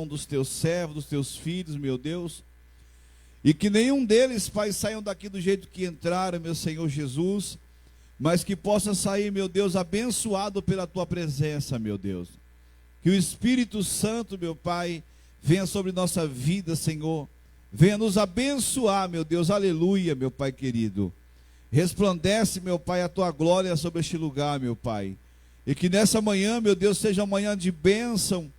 dos teus servos, dos teus filhos, meu Deus, e que nenhum deles, Pai, saiam daqui do jeito que entraram, meu Senhor Jesus, mas que possa sair, meu Deus, abençoado pela tua presença, meu Deus. Que o Espírito Santo, meu Pai, venha sobre nossa vida, Senhor, venha nos abençoar, meu Deus, aleluia, meu Pai querido. Resplandece, meu Pai, a tua glória sobre este lugar, meu Pai, e que nessa manhã, meu Deus, seja uma manhã de bênção,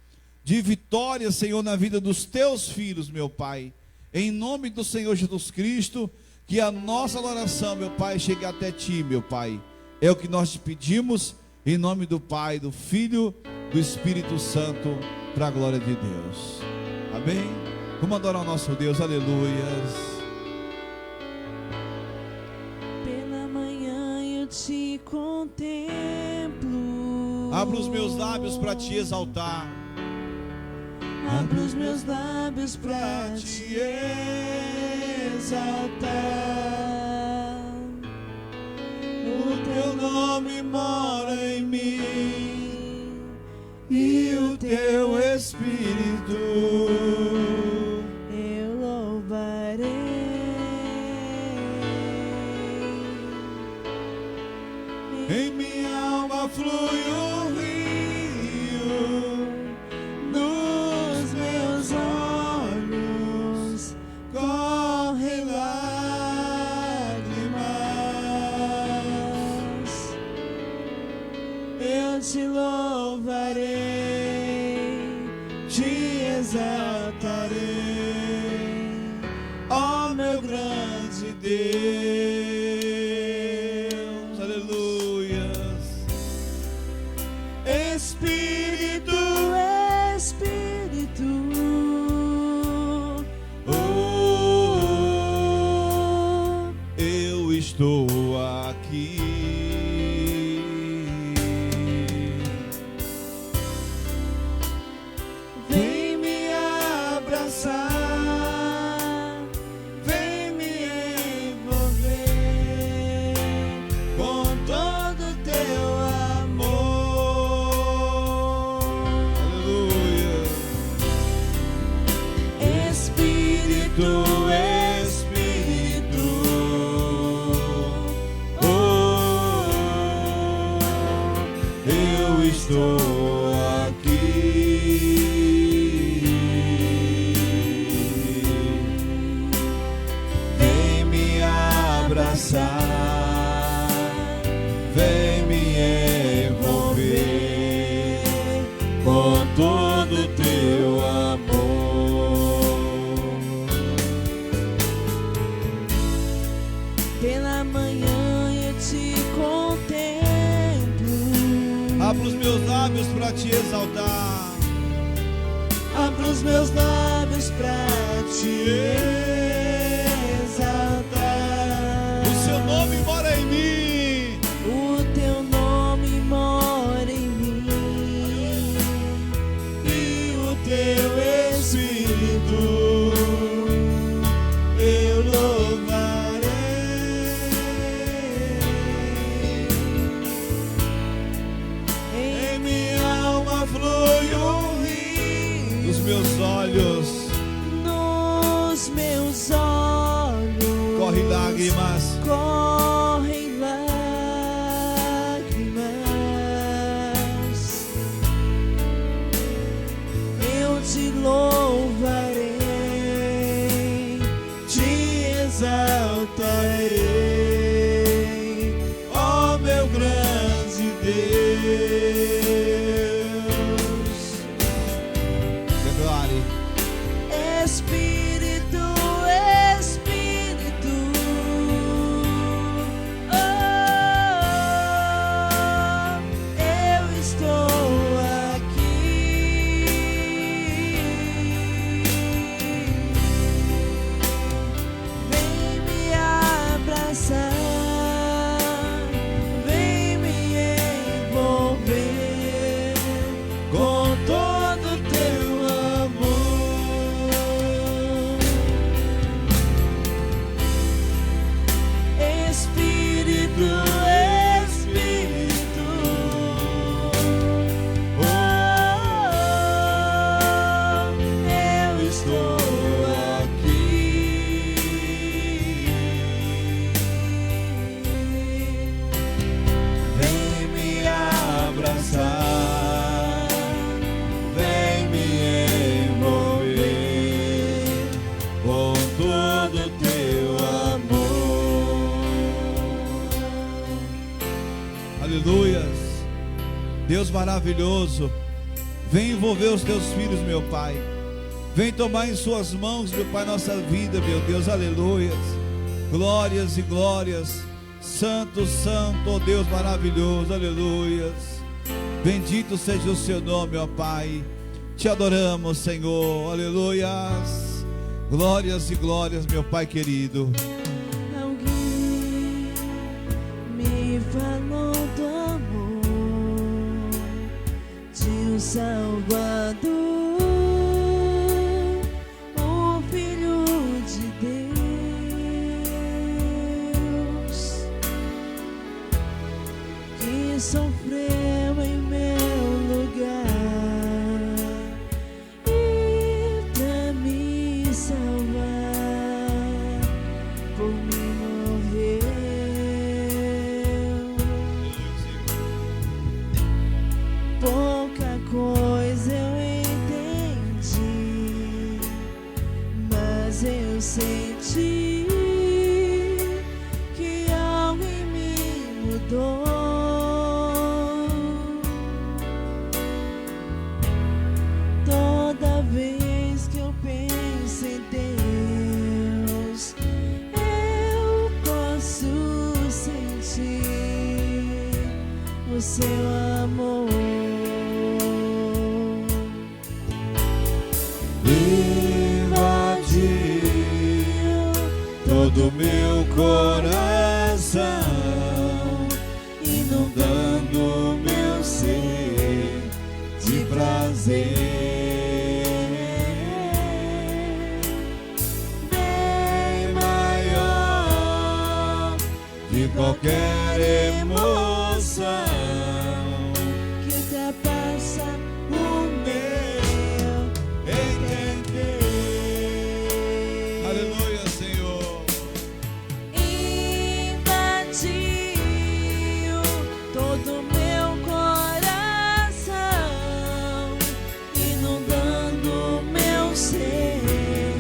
de vitória, Senhor, na vida dos teus filhos, meu Pai, em nome do Senhor Jesus Cristo. Que a nossa oração, meu Pai, chegue até ti, meu Pai, é o que nós te pedimos, em nome do Pai, do Filho, do Espírito Santo, para a glória de Deus, amém? Vamos adorar o nosso Deus, aleluias. Pela manhã eu te contemplo, Abra os meus lábios para te exaltar, abro os meus lábios para te exaltar. O teu nome mora em mim e o teu Espírito eu louvarei. em minha alma flui um rio, Nos meus olhos correm lágrimas, eu te louvarei, te exaltarei, ó meu grande Deus, aleluias. Espírito, Espírito, Eu estou aqui, vem me abraçar, vem me envolver com todo o teu amor. aleluia. Espírito, Espírito, Eu estou aqui, vem me abraçar, vem me envolver com todo o teu amor. pela manhã eu te contemplo, Abra os meus lábios para te exaltar, abro os meus lábios pra te exaltar. o seu nome mora em mim, O teu nome mora em mim e o teu Espírito eu louvarei. Em minha alma flui um rio, nos meus olhos nos meus olhos corre lágrimas, correm lágrimas, eu te louvarei, te exaltarei, ó meu grande Deus. declare. Espírito, Espírito, maravilhoso, vem envolver os teus filhos, meu Pai. Vem tomar em suas mãos, meu Pai, nossa vida, meu Deus, aleluias. Glórias e glórias. Santo, santo, ó Deus maravilhoso, aleluias. Bendito seja o seu nome, ó Pai. Te adoramos, Senhor, aleluias. Glórias e glórias, meu Pai querido. Alguém me falou do amor de um Salvador, o Filho de Deus, que sofreu em meu lugar e pra me salvar, por mim morreu. Pouca coisa eu entendi, mas eu senti que algo em mim mudou. Toda vez que eu penso em Deus, eu posso sentir o seu amor. Invadiu todo meu coração, inundando meu ser de prazer, bem maior de qualquer emoção Que ultrapassa o meu entender. Aleluia, Senhor. invadiu todo meu coração, inundando meu ser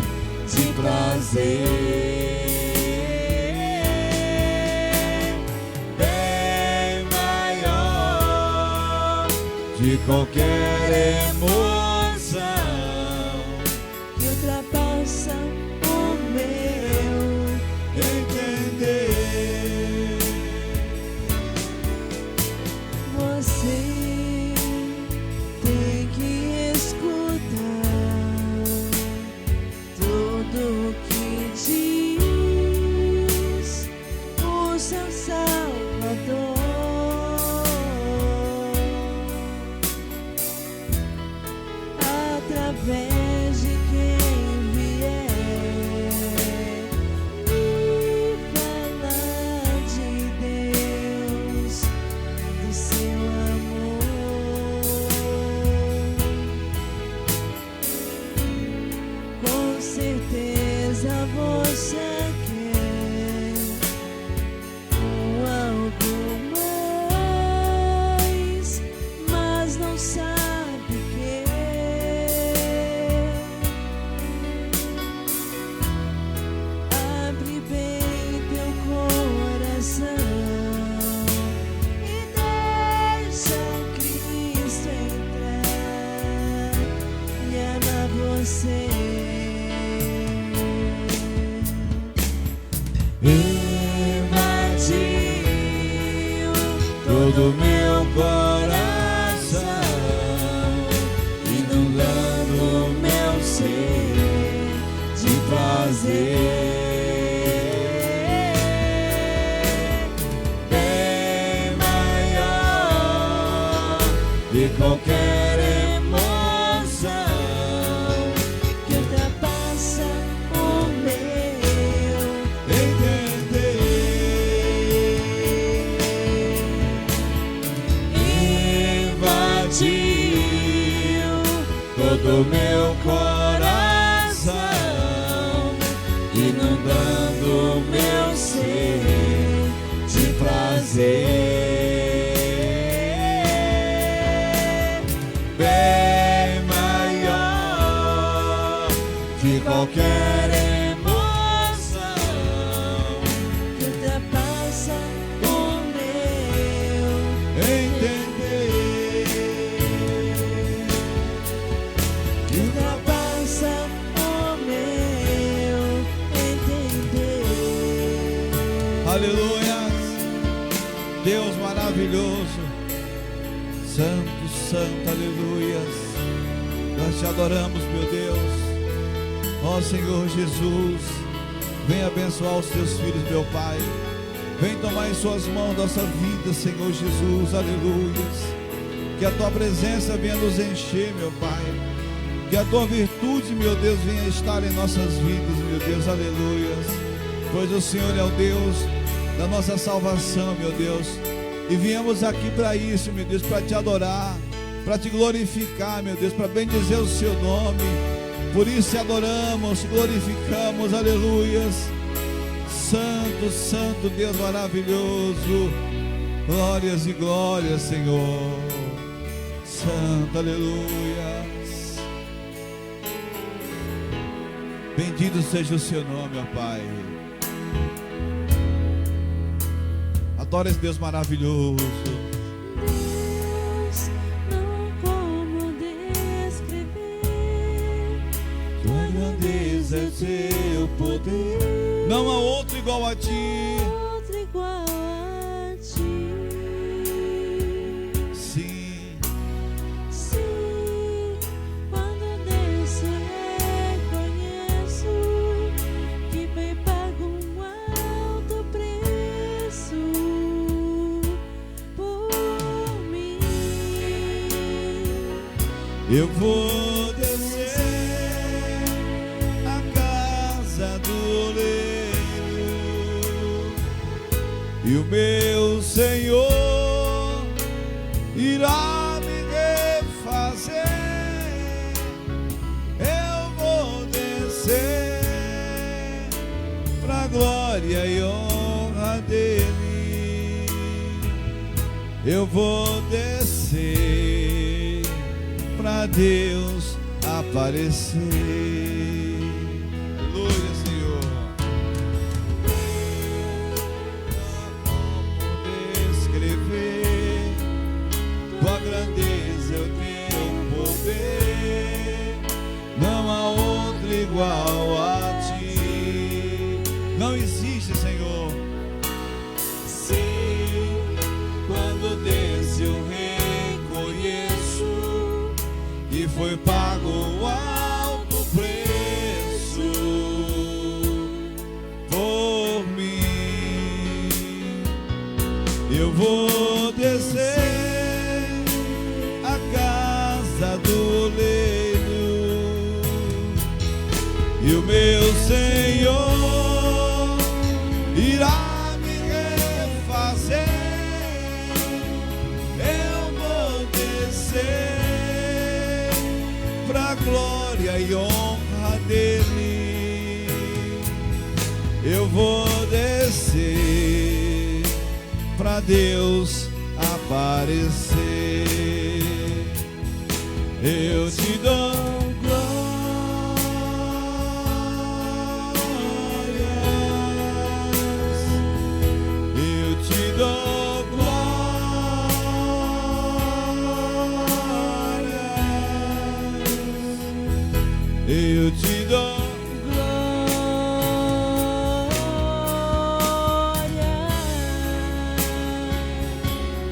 de Prazer bem maior de qualquer emoção que ultrapassa o meu. entender. Você tem que escutar tudo que diz o seu Salvador. Através de quem vier me falar de Deus, do seu amor. Com certeza você quer algo mais, mas não sabe o que. Abre bem teu coração e deixa Cristo entrar e amar você. Invadiu todo meu coração, inundando meu ser de prazer bem maior de qualquer emoção Que ultrapassa o meu entender. Invadiu todo meu coração, inundando meu ser de prazer bem maior de qualquer emoção que ultrapassa o meu entender. Aleluia. Deus maravilhoso, santo, santo, aleluia. Nós te adoramos, meu Deus. Ó Senhor Jesus, vem abençoar os teus filhos, meu Pai. Vem tomar em suas mãos nossa vida, Senhor Jesus, aleluia. Que a tua presença venha nos encher, meu Pai. Que a tua virtude, meu Deus, venha estar em nossas vidas, meu Deus, aleluia. Pois o Senhor é o Deus da nossa salvação, meu Deus. E viemos aqui para isso, meu Deus, para te adorar, para te glorificar, meu Deus, para bendizer o seu nome. Por isso te adoramos, te glorificamos, aleluias. Santo, santo Deus maravilhoso, glórias e glórias, Senhor. Santo, aleluias. Bendito seja o seu nome, ó Pai. Adora esse Deus maravilhoso. Deus, não há como descrever tua grandeza e teu poder. Não há outro igual a ti. Outro igual a ti. Sim, Sim, quando desço reconheço que foi pago um alto preço por mim. eu vou descer a casa do oleiro, e o meu Senhor irá me refazer. Eu vou descer pra glória e honra dele. Eu vou descer pra Deus aparecer. Aleluia, Senhor. Descrever tua grandeza, o teu poder. Não há outro igual a ti. Não existe, Senhor. Sim, quando desce eu reconheço que foi pago o alto preço por mim. Eu vou descer a casa do oleiro, e o meu Senhor irá me refazer. Eu vou descer pra glória e honra dele. Eu vou descer pra Deus aparecer. Eu te dou glórias, eu te dou glórias, eu te dou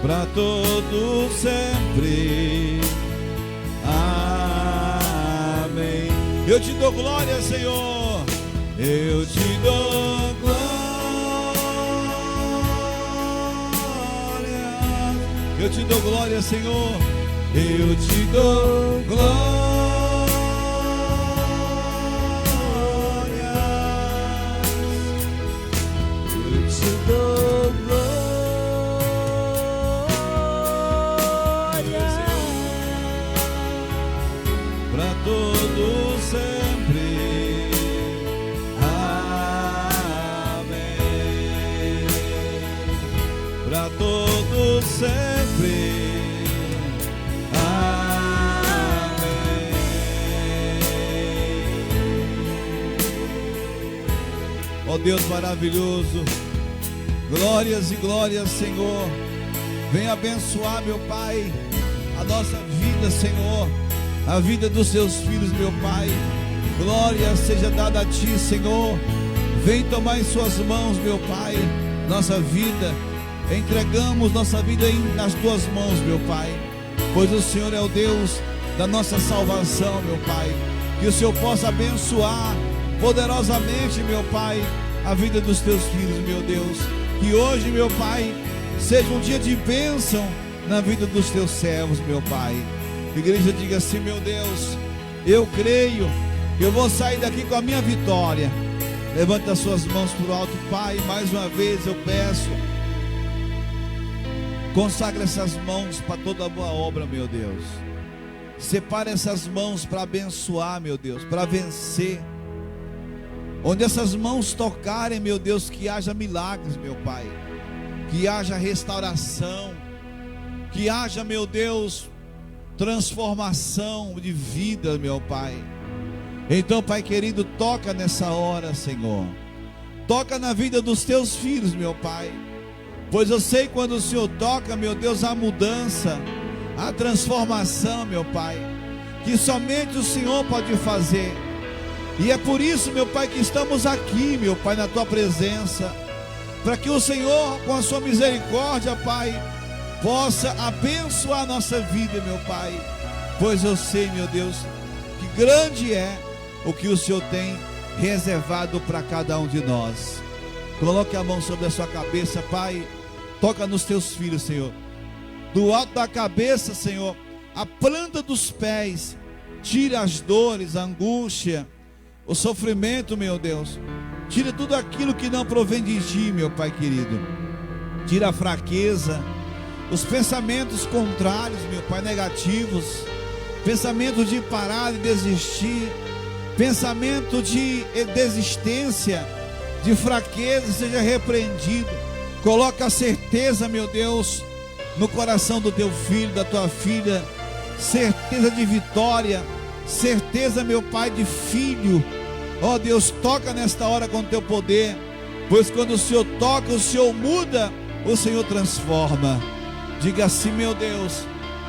pra todo sempre. Amém. Eu te dou glória, Senhor. Eu te dou glória. Eu te dou glória, Senhor. Eu te dou glória. Eu te dou glória pra todo sempre. Amém. Pra todo sempre. Amém. Ó Deus maravilhoso, glórias e glórias, Senhor. Vem abençoar, meu Pai, a nossa vida, Senhor, a vida dos seus filhos, meu Pai. Glória seja dada a Ti, Senhor. Vem tomar em suas mãos, meu Pai. nossa vida, entregamos nossa vida nas tuas mãos, meu Pai, pois o Senhor é o Deus da nossa salvação, meu Pai. Que o Senhor possa abençoar poderosamente, meu Pai, a vida dos teus filhos, meu Deus. Que hoje, meu Pai, seja um dia de bênção na vida dos teus servos, meu Pai. A igreja diga assim: meu Deus, eu creio, eu vou sair daqui com a minha vitória. Levante as suas mãos para o alto, Pai. Mais uma vez eu peço, consagra essas mãos para toda boa obra, meu Deus. Separa essas mãos para abençoar, meu Deus, para vencer. Onde essas mãos tocarem, meu Deus, que haja milagres, meu Pai, que haja restauração, que haja, meu Deus, transformação de vida, meu Pai. Então, Pai querido, toca nessa hora, Senhor. Toca na vida dos teus filhos, meu Pai. Pois eu sei quando o Senhor toca, meu Deus, a mudança, a transformação, meu Pai, que somente o Senhor pode fazer. E é por isso, meu Pai, que estamos aqui, meu Pai, na tua presença, para que o Senhor, com a sua misericórdia, Pai, possa abençoar a nossa vida, meu Pai. Pois eu sei, meu Deus, que grande é o que o Senhor tem reservado para cada um de nós. Coloque a mão sobre a sua cabeça, Pai. Toca nos teus filhos, Senhor. Do alto da cabeça, Senhor, a planta dos pés. Tira as dores, a angústia, o sofrimento, meu Deus. Tira tudo aquilo que não provém de ti, meu Pai querido. Tira a fraqueza, os pensamentos contrários, meu Pai, negativos. Pensamento de parar e desistir, pensamento de desistência, de fraqueza, seja repreendido. Coloca a certeza, meu Deus, no coração do teu filho, da tua filha, certeza de vitória, certeza, meu Pai, de filho. Ó Deus, toca nesta hora com o teu poder, pois quando o Senhor toca, o Senhor muda, o Senhor transforma. Diga assim: meu Deus,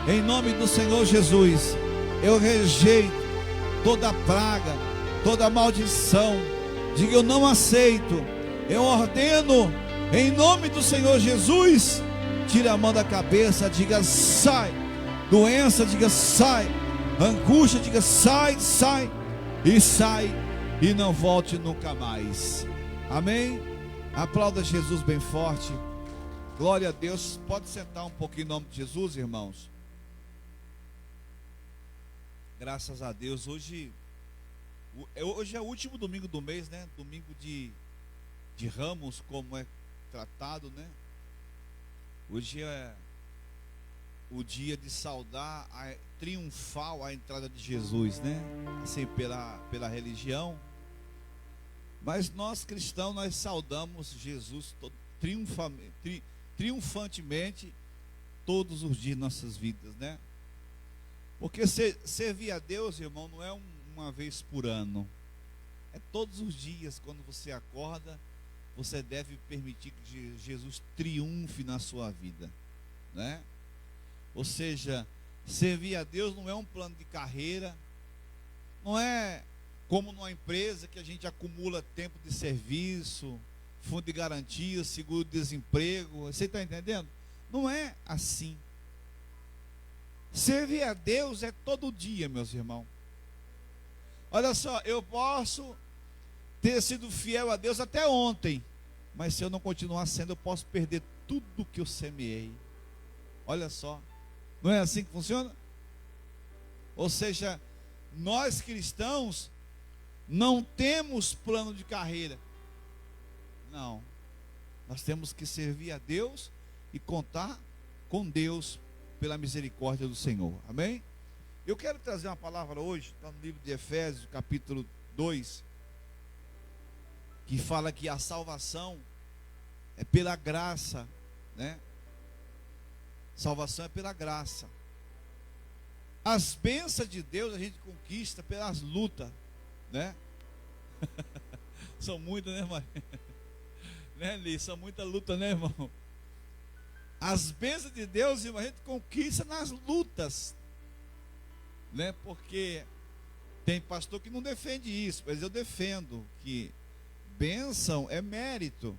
em nome do Senhor Jesus, eu rejeito toda praga, toda maldição. Diga: eu não aceito. Eu ordeno, em nome do Senhor Jesus. Tira a mão da cabeça, diga: sai. Doença, diga: sai. Angústia, diga: sai, sai. E sai, e não volte nunca mais. Amém? Aplauda Jesus bem forte. Glória a Deus. Pode sentar um pouquinho em nome de Jesus, irmãos. Graças a Deus. Hoje é o último domingo do mês, né? Domingo de Ramos, como é tratado, né? Hoje é o dia de saudar triunfal a entrada de Jesus, né? Assim, pela religião. Mas nós cristãos, nós saudamos Jesus triunfantemente todos os dias de nossas vidas, né? Porque servir a Deus, irmão, não é uma vez por ano. É todos os dias. Quando você acorda, você deve permitir que Jesus triunfe na sua vida, né? Ou seja, servir a Deus não é um plano de carreira, não é como numa empresa que a gente acumula tempo de serviço, fundo de garantia, seguro-desemprego. Você está entendendo? Não é assim. Servir a Deus é todo dia, meus irmãos. Olha só, eu posso ter sido fiel a Deus até ontem, mas se eu não continuar sendo, eu posso perder tudo que eu semeei. Olha só, não é assim que funciona? Ou seja, nós cristãos não temos plano de carreira. Não, nós temos que servir a Deus e contar com Deus pela misericórdia do Senhor. Amém? Eu quero trazer uma palavra hoje, está no livro de Efésios, capítulo 2, que fala que a salvação é pela graça, né? Salvação é pela graça. As bênçãos de Deus a gente conquista pelas lutas, né? São muitas, né, Maria? Né, Li? São muita luta, né, irmão? As bênçãos de Deus, irmão, a gente conquista nas lutas, né? Porque tem pastor que não defende isso, mas eu defendo que bênção é mérito,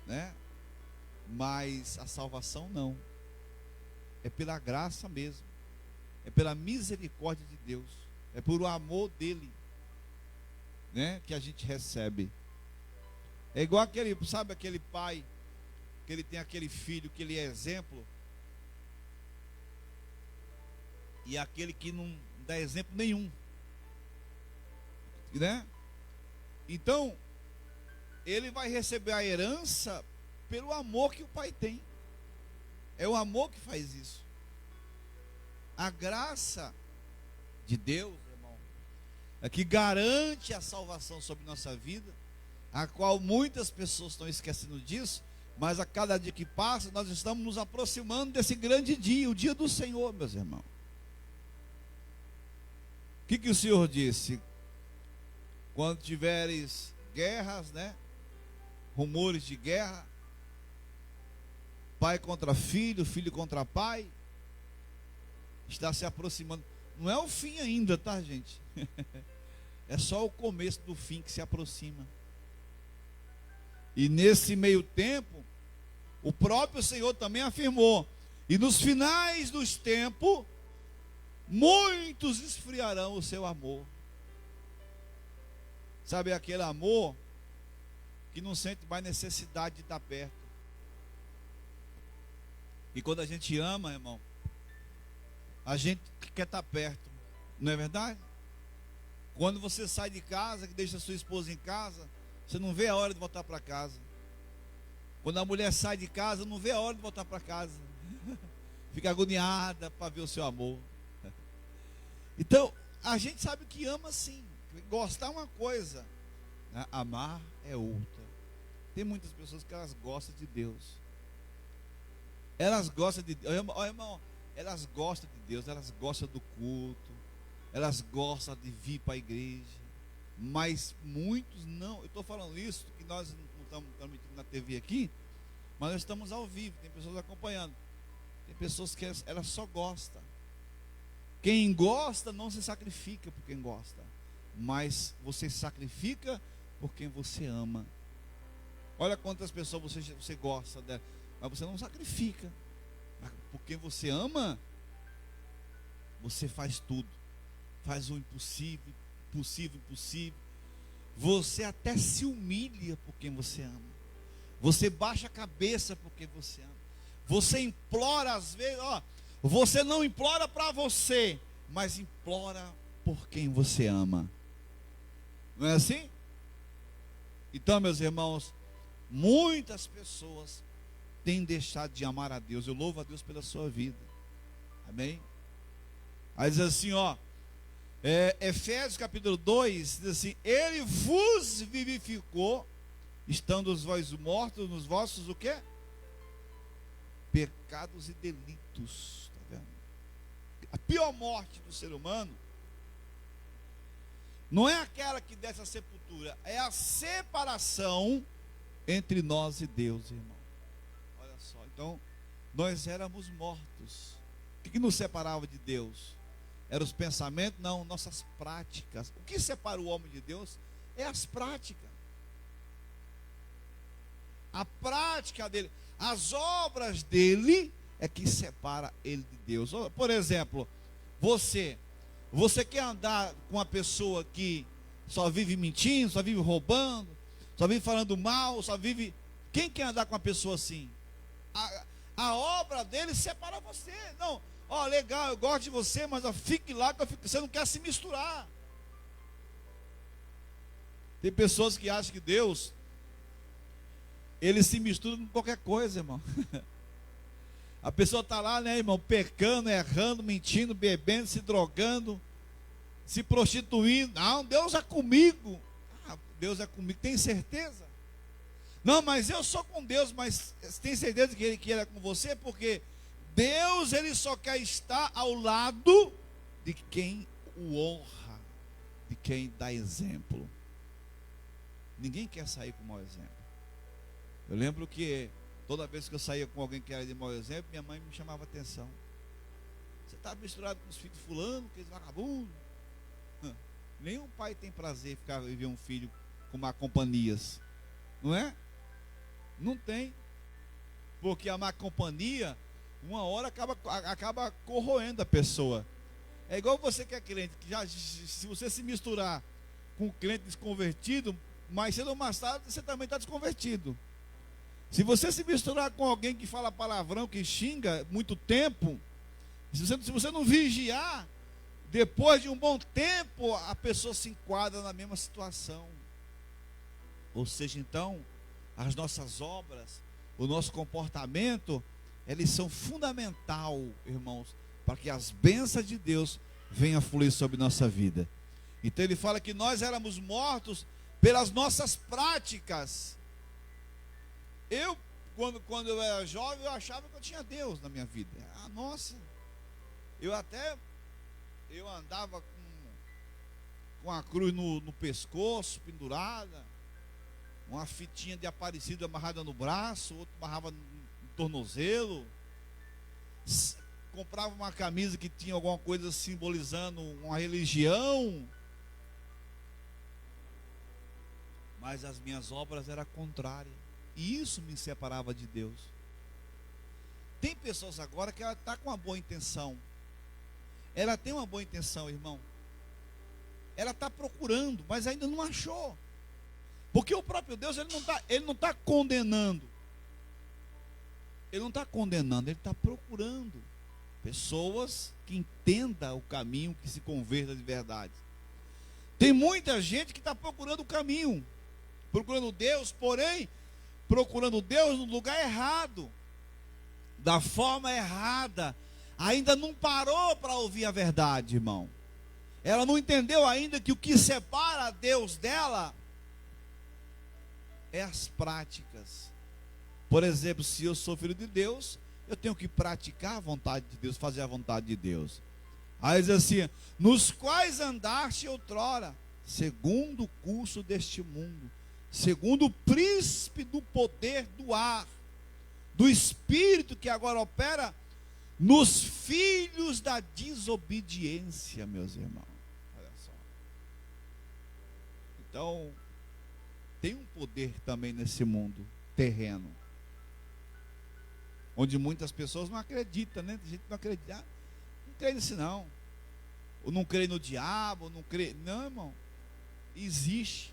né? Mas a salvação não. É pela graça mesmo. É pela misericórdia de Deus. É por o amor dele, né, que a gente recebe. É igual aquele, sabe aquele pai que ele tem aquele filho que ele é exemplo, e aquele que não dá exemplo nenhum, né? Então ele vai receber a herança pelo amor que o pai tem. É o amor que faz isso. A graça de Deus, irmão, é que garante a salvação sobre nossa vida, a qual muitas pessoas estão esquecendo disso, mas a cada dia que passa, nós estamos nos aproximando desse grande dia, o dia do Senhor, meus irmãos. O que o Senhor disse? Quando tiveres guerras, né? Rumores de guerra, pai contra filho, filho contra pai, está se aproximando. Não é o fim ainda, tá, gente? É só o começo do fim que se aproxima. E nesse meio tempo, o próprio Senhor também afirmou: e nos finais dos tempos, muitos esfriarão o seu amor. Sabe aquele amor que não sente mais necessidade de estar perto. E quando a gente ama, irmão, a gente quer estar perto, não é verdade? Quando você sai de casa, que deixa a sua esposa em casa, você não vê a hora de voltar para casa. Quando a mulher sai de casa, não vê a hora de voltar para casa. Fica agoniada para ver o seu amor. Então, a gente sabe que ama sim. Gostar é uma coisa, né? Amar é outra. Tem muitas pessoas que elas gostam de Deus. Elas gostam de Deus, irmão, elas gostam de Deus, elas gostam do culto, elas gostam de vir para a igreja. Mas muitos não. Eu estou falando isso, que nós não estamos transmitindo na TV aqui, mas nós estamos ao vivo, tem pessoas acompanhando. Tem pessoas que elas só gostam. Quem gosta não se sacrifica por quem gosta, mas você se sacrifica por quem você ama. Olha quantas pessoas você gosta dela, mas você não sacrifica. Por quem você ama, você faz tudo. Faz o impossível, impossível. Você até se humilha por quem você ama. Você baixa a cabeça por quem você ama. Você implora às vezes, você não implora para você, mas implora por quem você ama. Não é assim? Então, meus irmãos, muitas pessoas têm deixado de amar a Deus. Eu louvo a Deus pela sua vida. Amém? Aí diz assim, Efésios capítulo 2, diz assim: Ele vos vivificou, estando vós mortos nos vossos, o quê? Pecados e delitos. Está vendo? A pior morte do ser humano não é aquela que desce à sepultura, é a separação entre nós e Deus, irmão. Olha só, então nós éramos mortos. O que nos separava de Deus? Eram os pensamentos? Não, nossas práticas. O que separa o homem de Deus é as práticas. A prática dele, as obras dele é que separa ele de Deus. Por exemplo, você quer andar com uma pessoa que só vive mentindo, só vive roubando, só vive falando mal, só vive... Quem quer andar com uma pessoa assim? A obra dele separa você. Não, legal, eu gosto de você, mas fique lá, você não quer se misturar. Tem pessoas que acham que Deus, ele se mistura com qualquer coisa, irmão. A pessoa está lá, né, irmão, pecando, errando, mentindo, bebendo, se drogando, se prostituindo. Não, Deus é comigo. Deus é comigo, tem certeza? Não, mas eu sou com Deus, mas tem certeza que Ele é com você? Porque Deus, Ele só quer estar ao lado de quem o honra, de quem dá exemplo. Ninguém quer sair com mau exemplo. Eu lembro que toda vez que eu saía com alguém que era de mau exemplo, minha mãe me chamava atenção. Você está misturado com os filhos de fulano, aqueles vagabundos. Nenhum pai tem prazer em ver um filho com má companhias. Não é? Não tem. Porque a má companhia, uma hora acaba corroendo a pessoa. É igual você que é crente, que se você se misturar com um crente desconvertido, mais cedo ou mais tarde você também está desconvertido. Se você se misturar com alguém que fala palavrão, que xinga muito tempo, se você não vigiar, depois de um bom tempo, a pessoa se enquadra na mesma situação. Ou seja, então, as nossas obras, o nosso comportamento, eles são fundamental, irmãos, para que as bênçãos de Deus venham a fluir sobre nossa vida. Então ele fala que nós éramos mortos pelas nossas práticas. Quando eu era jovem, eu achava que eu tinha Deus na minha vida. Nossa, eu andava com a cruz no pescoço, pendurada, uma fitinha de Aparecido amarrada no braço, outro amarrava no tornozelo, comprava uma camisa que tinha alguma coisa simbolizando uma religião, mas as minhas obras eram contrárias, e isso me separava de Deus. Tem pessoas agora que ela está com uma boa intenção, ela tem uma boa intenção, irmão, ela está procurando, mas ainda não achou, porque o próprio Deus ele não está condenando, ele está procurando pessoas que entendam o caminho, que se convertam de verdade. Tem muita gente que está procurando o caminho, procurando Deus, porém procurando Deus no lugar errado, da forma errada, ainda não parou para ouvir a verdade, irmão. Ela não entendeu ainda que o que separa Deus dela é as práticas. Por exemplo, se eu sou filho de Deus, eu tenho que praticar a vontade de Deus, fazer a vontade de Deus. Aí diz assim: nos quais andaste outrora, segundo o curso deste mundo, segundo o príncipe do poder do ar, do espírito que agora opera nos filhos da desobediência, meus irmãos. Olha só. Então, tem um poder também nesse mundo terreno, onde muitas pessoas não acreditam, né? Tem gente que não acredita, não crê nisso não, ou não crê no diabo, ou não crê, não, irmão, existe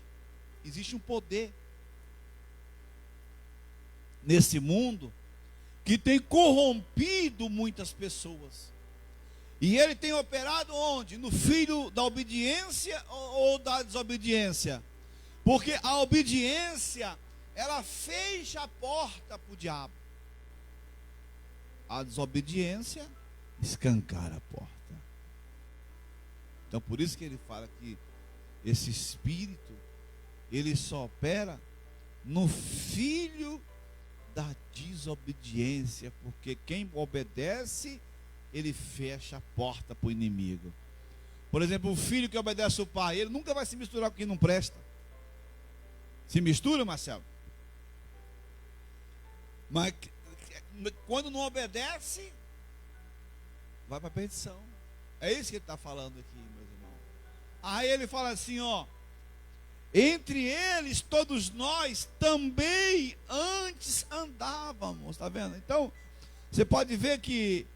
um poder nesse mundo que tem corrompido muitas pessoas, e ele tem operado onde? No filho da obediência ou da desobediência? Porque a obediência, ela fecha a porta para o diabo, a desobediência escancara a porta. Então por isso que ele fala que esse espírito, ele só opera no filho da desobediência, porque quem obedece, ele fecha a porta para o inimigo. Por exemplo, o filho que obedece ao pai, ele nunca vai se misturar com quem não presta. Se mistura, Marcelo? Mas quando não obedece, vai para a perdição. É isso que ele está falando aqui, meus irmãos. Aí ele fala assim, ó: entre eles todos nós também antes andávamos, está vendo? Então você pode ver que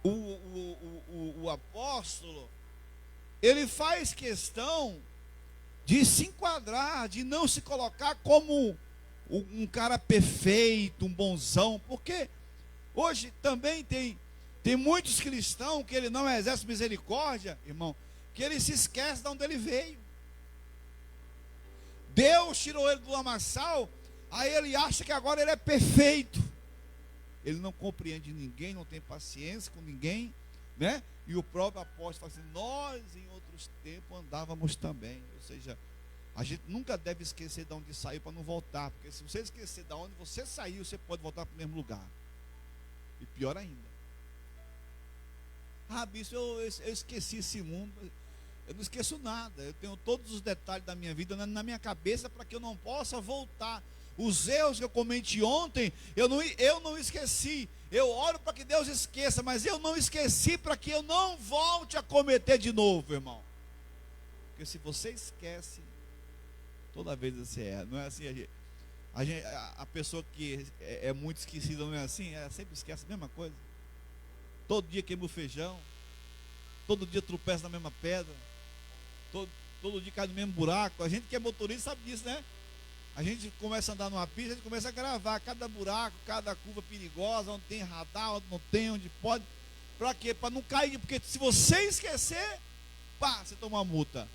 o apóstolo, ele faz questão de se enquadrar, de não se colocar como um cara perfeito, um bonzão, porque hoje também tem muitos cristãos que ele não exerce misericórdia, irmão, que ele se esquece de onde ele veio. Deus tirou ele do lamaçal, aí ele acha que agora ele é perfeito. Ele não compreende ninguém, não tem paciência com ninguém, né? E o próprio apóstolo fala assim: nós em outros tempos andávamos também. Ou seja, a gente nunca deve esquecer de onde saiu para não voltar, porque se você esquecer de onde você saiu, você pode voltar para o mesmo lugar, e pior ainda. Bispo, eu esqueci esse mundo. Eu não esqueço nada, eu tenho todos os detalhes da minha vida na minha cabeça, para que eu não possa voltar. Os erros que eu cometi ontem, eu não esqueci. Eu oro para que Deus esqueça, mas eu não esqueci para que eu não volte a cometer de novo, irmão. Porque se você esquece, toda vez você erra. Não é assim, A pessoa que é muito esquecida, não é assim? Ela sempre esquece a mesma coisa. Todo dia queima o feijão. Todo dia tropeça na mesma pedra. Todo dia cai no mesmo buraco. A gente que é motorista sabe disso, né? A gente começa a andar numa pista, a gente começa a gravar cada buraco, cada curva perigosa, onde tem radar, onde não tem, onde pode. Para quê? Para não cair, porque se você esquecer, pá, você toma uma multa.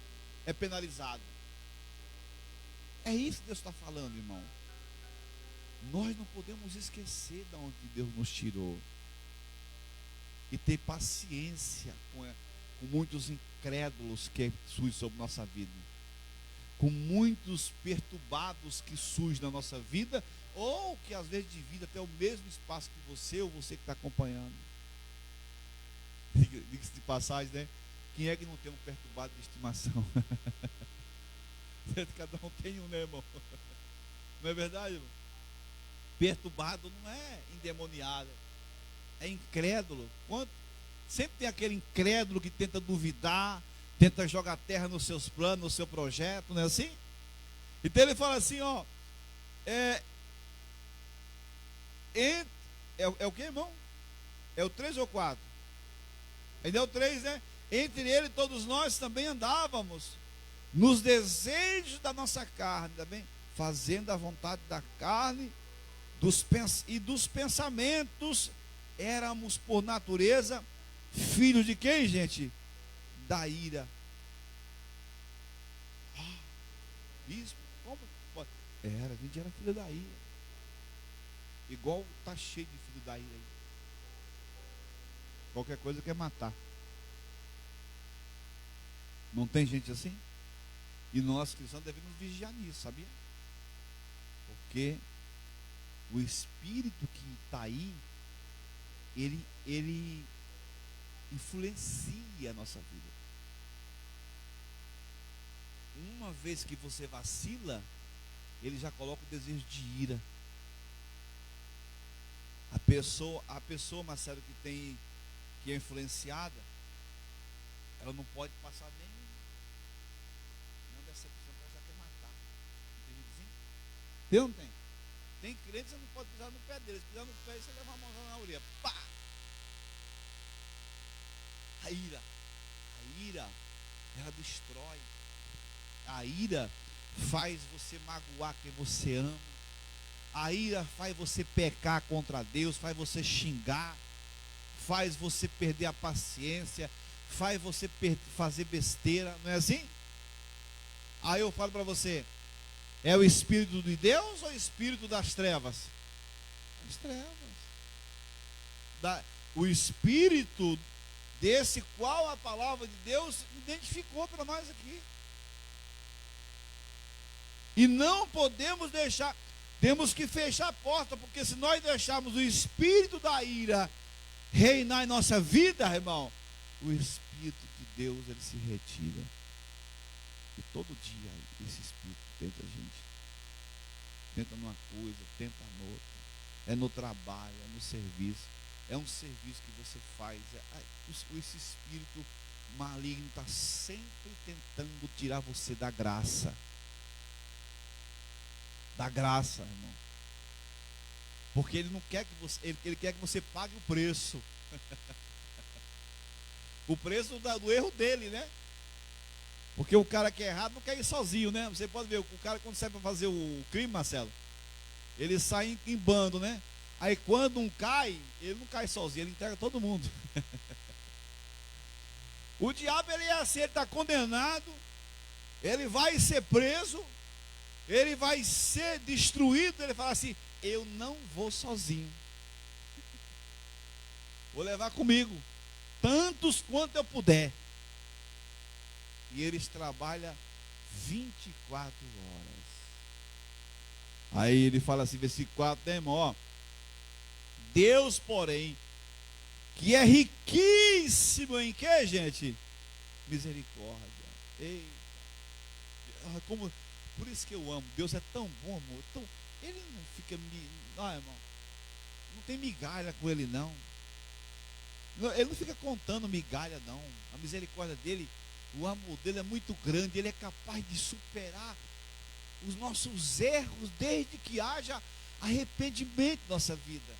É penalizado. É isso que Deus está falando, irmão. Nós não podemos esquecer de onde Deus nos tirou. E ter paciência com muitos incrédulos que surgem sobre nossa vida. Com muitos perturbados que surgem na nossa vida, ou que às vezes dividem até o mesmo espaço que você, ou você que está acompanhando. Diga-se de passagem, né? Quem é que não tem um perturbado de estimação? Cada um tem um, né, irmão? Não é verdade, irmão? Perturbado não é endemoniado, é incrédulo. Sempre tem aquele incrédulo que tenta duvidar, tenta jogar terra nos seus planos, no seu projeto, não é assim? Então ele fala assim, ó, é o que, irmão? É o 3 ou 4? Ainda é o 3, né? Entre ele todos nós também andávamos nos desejos da nossa carne, tá bem? Fazendo a vontade da carne e dos pensamentos. Éramos por natureza filhos de quem, gente? Da ira. Bispo, como pode? A gente era filho da ira. Igual tá cheio de filho da ira aí. Qualquer coisa quer matar. Não tem gente assim? E nós cristãos devemos vigiar nisso, sabia? Porque o espírito que está aí, ele influencia a nossa vida. Uma vez que você vacila, ele já coloca o desejo de ira. A pessoa, Marcelo, que é influenciada, ela não pode passar nem decepção, ela já quer matar. Entende assim? Tem ou não tem? Tem crente que você não pode pisar no pé dele. Se pisar no pé, você leva uma mãozada na orelha. Pá! A ira, ela destrói. A ira faz você magoar quem você ama. A ira faz você pecar contra Deus, faz você xingar, faz você perder a paciência, faz você fazer besteira, não é assim? Aí eu falo para você, é o espírito de Deus ou o espírito das trevas? As trevas. O espírito desse qual a palavra de Deus identificou para nós aqui. E não podemos deixar, temos que fechar a porta, porque se nós deixarmos o espírito da ira reinar em nossa vida, irmão, o espírito de Deus, ele se retira. E todo dia esse espírito tenta a gente. Tenta numa coisa, tenta noutra. É no trabalho, é no serviço. É um serviço que você faz. Esse espírito maligno está sempre tentando tirar você da graça. Da graça, irmão. Porque ele não quer que você, ele quer que você pague o preço. O preço do erro dele, né? Porque o cara que é errado não quer ir sozinho, né? Você pode ver, o cara quando sai para fazer o crime, Marcelo, ele sai em bando, né? Aí quando um cai, ele não cai sozinho, ele entrega todo mundo. O diabo, ele é assim, ele está condenado, ele vai ser preso, ele vai ser destruído. Ele fala assim, eu não vou sozinho, vou levar comigo tantos quanto eu puder. E eles trabalham 24 horas. Aí ele fala assim, versículo 4, né, irmão? Ó, Deus, porém, que é riquíssimo em que, gente? Misericórdia. Eita. Como, por isso que eu amo. Deus é tão bom, amor. Ele não fica, não, irmão, não tem migalha com ele, não. Ele não fica contando migalha, não. A misericórdia dele, o amor dele é muito grande. Ele é capaz de superar os nossos erros, desde que haja arrependimento na nossa vida.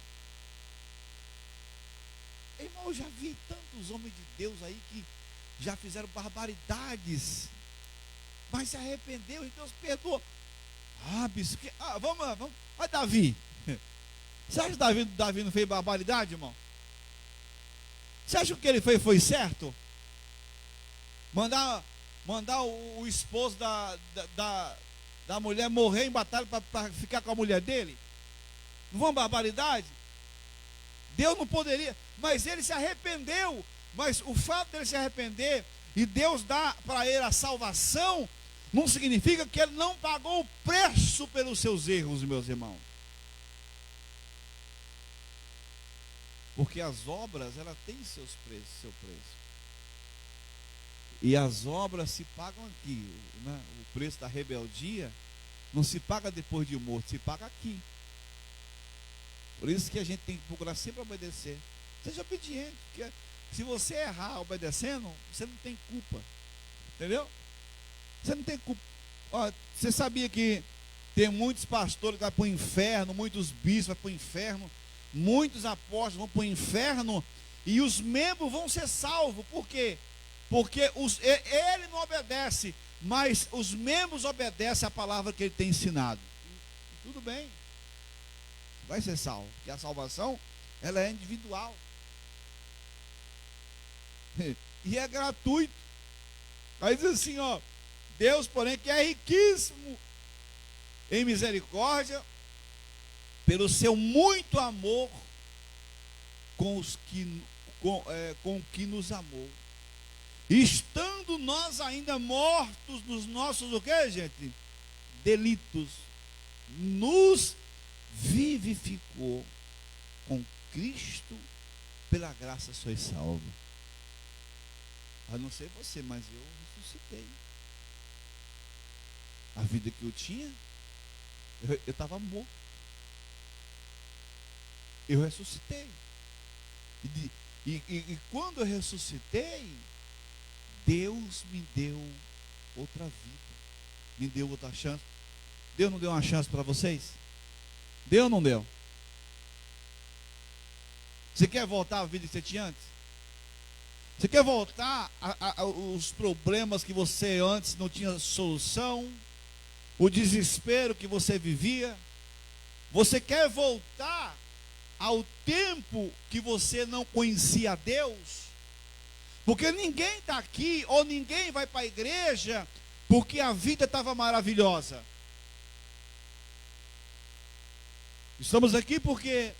Irmão, eu já vi tantos homens de Deus aí que já fizeram barbaridades, mas se arrependeu e Deus perdoou. Bicho, vamos lá, vamos. Olha Davi. Você acha que Davi não fez barbaridade, irmão? Você acha que o que ele fez foi certo? Mandar o esposo da mulher morrer em batalha para ficar com a mulher dele? Não foi uma barbaridade? Deus não poderia, mas ele se arrependeu. Mas o fato dele se arrepender e Deus dá para ele a salvação, não significa que ele não pagou o preço pelos seus erros, meus irmãos. Porque as obras, ela tem seu preço. E as obras se pagam aqui, né? O preço da rebeldia não se paga depois de morto, se paga aqui. Por isso que a gente tem que procurar sempre obedecer. Seja obediente, porque se você errar obedecendo, você não tem culpa. Entendeu? Você não tem culpa. Você sabia que tem muitos pastores que vão para o inferno, muitos bispos vão para o inferno, muitos apóstolos vão para o inferno, e os membros vão ser salvos. Por quê? Porque ele não obedece, mas os membros obedecem a palavra que ele tem ensinado. E tudo bem, vai ser salvo, porque a salvação, ela é individual. E é gratuito. Aí diz assim, Deus, porém, que é riquíssimo em misericórdia, pelo seu muito amor com o que nos amou, estando nós ainda mortos nos nossos, o que, gente? Delitos, nos vivificou com Cristo, pela graça sois salvos. Eu não sei você, mas eu ressuscitei. A vida que eu tinha, eu estava morto. Eu ressuscitei. E quando eu ressuscitei, Deus me deu outra vida, me deu outra chance. Deus não deu uma chance para vocês? Deu ou não deu? Você quer voltar à vida que você tinha antes? Você quer voltar aos problemas que você antes não tinha solução? O desespero que você vivia? Você quer voltar ao tempo que você não conhecia Deus? Porque ninguém está aqui, ou ninguém vai para a igreja porque a vida estava maravilhosa. Estamos aqui porque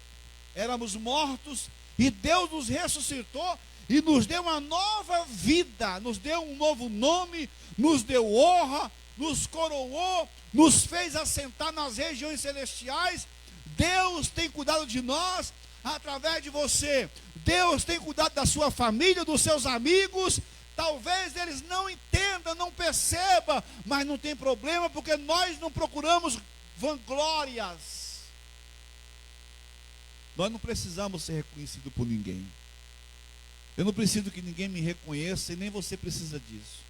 éramos mortos e Deus nos ressuscitou e nos deu uma nova vida, nos deu um novo nome, nos deu honra, nos coroou, nos fez assentar nas regiões celestiais. Deus tem cuidado de nós através de você. Deus tem cuidado da sua família, dos seus amigos. Talvez eles não entendam, não percebam, mas não tem problema, porque nós não procuramos vanglórias. Nós não precisamos ser reconhecidos por ninguém. Eu não preciso que ninguém me reconheça, e nem você precisa disso.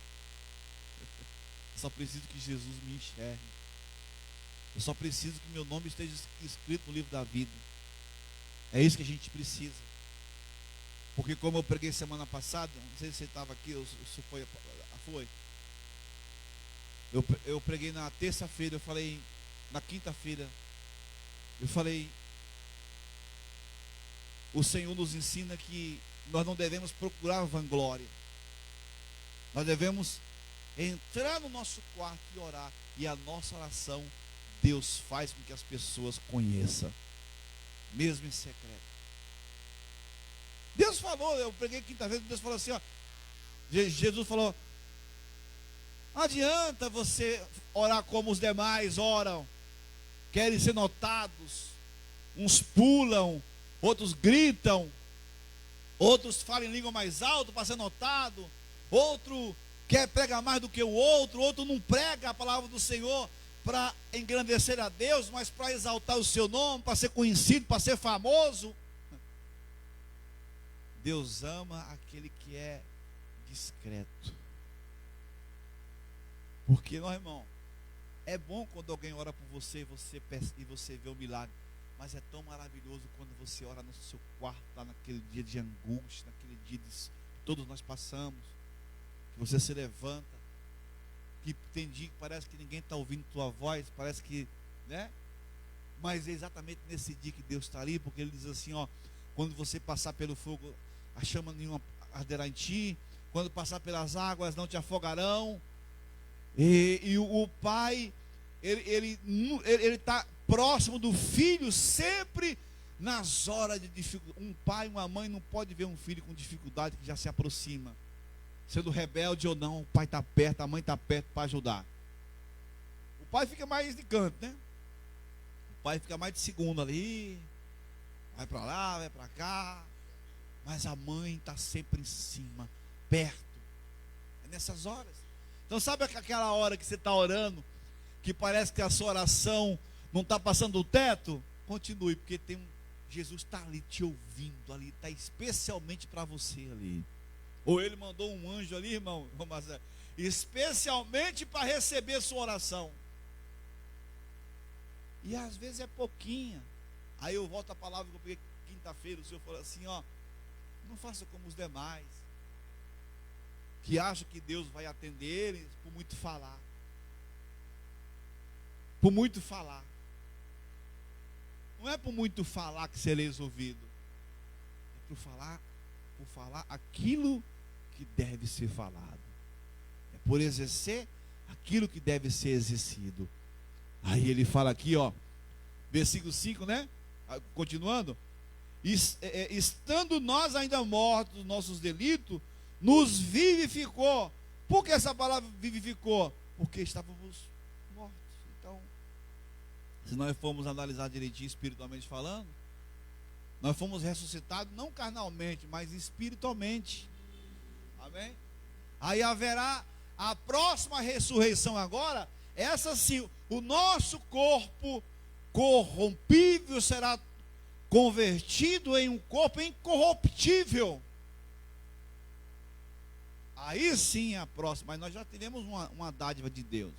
Eu só preciso que Jesus me enxergue. Eu só preciso que meu nome esteja escrito no livro da vida. É isso que a gente precisa. Porque como eu preguei semana passada, não sei se você estava aqui, ou se foi. Eu preguei na terça-feira, eu falei, na quinta-feira, eu falei, o Senhor nos ensina que nós não devemos procurar vanglória. Nós devemos entrar no nosso quarto e orar. E a nossa oração, Deus faz com que as pessoas conheçam, mesmo em secreto. Deus falou, eu preguei quinta-feira, Deus falou assim, Jesus falou, não adianta você orar como os demais oram, querem ser notados, uns pulam, outros gritam, outros falam em língua mais alto para ser notado, outro quer pregar mais do que o outro não prega a palavra do Senhor para engrandecer a Deus, mas para exaltar o seu nome, para ser conhecido, para ser famoso. Deus ama aquele que é discreto. Porque, meu irmão, É bom quando alguém ora por você e você vê o milagre. Mas é tão maravilhoso quando você ora no seu quarto, lá naquele dia de angústia, naquele dia que todos nós passamos. Que você se levanta. Que tem dia que parece que ninguém está ouvindo tua voz, parece que, né? Mas é exatamente nesse dia que Deus está ali, porque Ele diz assim, ó, quando você passar pelo fogo, a chama nenhuma arderá em ti, quando passar pelas águas não te afogarão. E o pai, ele está próximo do filho sempre nas horas de dificuldade. Um pai, uma mãe não pode ver um filho com dificuldade que já se aproxima. Sendo rebelde ou não, o pai está perto, a mãe está perto para ajudar. O pai fica mais de canto, né? O pai fica mais de segundo ali, vai para lá, vai para cá. Mas a mãe está sempre em cima, perto. É nessas horas. Então sabe aquela hora que você está orando, que parece que a sua oração não está passando o teto? Continue, porque Jesus está ali te ouvindo, ali está especialmente para você ali. Ou Ele mandou um anjo ali, irmão, especialmente para receber sua oração. E às vezes é pouquinha. Aí eu volto a palavra que eu peguei quinta-feira, o Senhor falou assim, ó, não faça como os demais, que acham que Deus vai atender eles por muito falar. Por muito falar. Não é por muito falar que sereis ouvido. É por falar aquilo que deve ser falado. É por exercer aquilo que deve ser exercido. Aí ele fala aqui, ó, versículo 5, né? Continuando. Estando nós ainda mortos dos nossos delitos, nos vivificou. Por que essa palavra vivificou? Porque estávamos mortos. Então, se nós formos analisar direitinho, espiritualmente falando, nós fomos ressuscitados não carnalmente, mas espiritualmente. Amém? Aí haverá a próxima ressurreição agora. Essa sim, o nosso corpo corrompível será convertido em um corpo incorruptível. Aí sim é a próxima. Mas nós já tivemos uma dádiva de Deus.